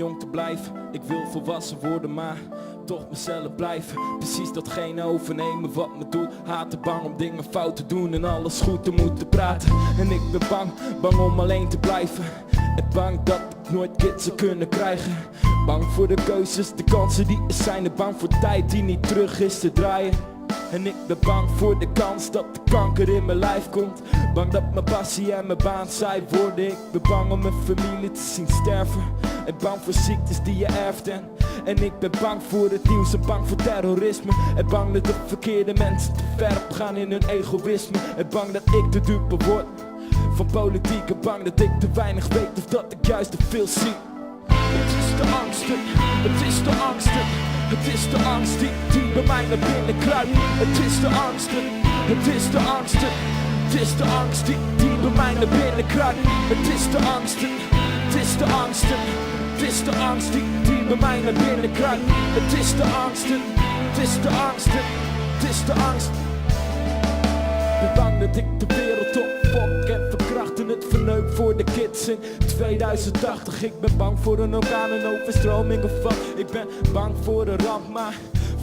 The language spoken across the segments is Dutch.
jong te blijven. Ik wil volwassen worden, maar toch mezelf blijven. Precies datgene overnemen wat me doet. Haten, bang om dingen fout te doen en alles goed te moeten praten. En ik ben bang om alleen te blijven. En bang dat ik nooit kids zou kunnen krijgen. Bang voor de keuzes, de kansen die er zijn. En bang voor tijd die niet terug is te draaien. En ik ben bang voor de kans dat de kanker in mijn lijf komt. Bang dat mijn passie en mijn baan saai worden. Ik ben bang om mijn familie te zien sterven. En bang voor ziektes die je erft. En ik ben bang voor het nieuws en bang voor terrorisme. En bang dat de verkeerde mensen te ver op gaan in hun egoïsme. En bang dat ik de dupe word van politiek. En bang dat ik te weinig weet of dat ik juist te veel zie. Het is de angsten, het is de angsten. Het is de angst die bij mij naar binnen kruipt. Het is de angsten, het is de angsten. Het is de angst die bij mij naar binnen kruipt. Het is de angsten, het is de angsten. Het is de angst die bij mij naar binnen kruipt. Het is de angsten, het is de angsten. Het is de angst. Ik ben bang dat ik de wereld opfok en verkracht en het verneuk voor de kids in 2080. Ik ben bang voor een orkaan, een overstroming of wat. Ik ben bang voor een ramp, maar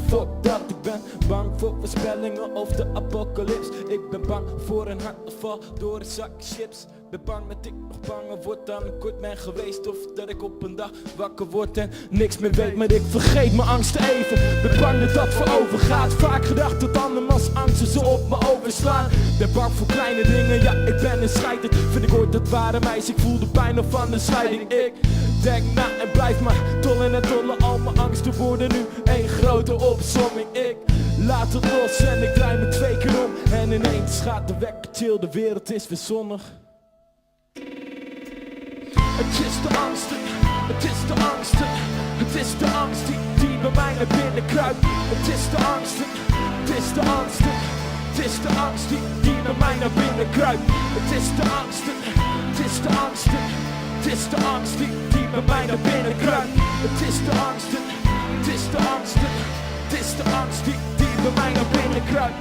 fuck dat. Ik ben bang voor voorspellingen of de apocalyps. Ik ben bang voor een hartaanval door een zak chips. Ben bang dat ik nog banger word dan ik ooit ben geweest. Of dat ik op een dag wakker word en niks meer weet. Maar ik vergeet mijn angsten even. Ben bang dat dat voor overgaat. Vaak gedacht dat andermans angsten zo op me overslaan. Ben bang voor kleine dingen, ja ik ben een scheiter. Vind ik ooit dat ware meisje, ik voel de pijn of van de scheiding. Ik denk na en blijf maar tollen en tollen. Al mijn angsten worden nu één grote opsomming. Ik laat het los en ik draai me 2 keer om. En ineens gaat de wekker chill, de wereld is weer zonnig. Het is de angsten, het is de angsten. Het is de angst die bij mij naar binnen kruipt. Het is de angsten, het is de angsten. Het is de angst die bij mij naar binnen kruipt. Het is de angsten, het is de angsten. Het is de angst die bij mij naar binnen kruipt. Het is de angsten, het is de angsten. Het is de angst die bij mij naar binnen kruipt.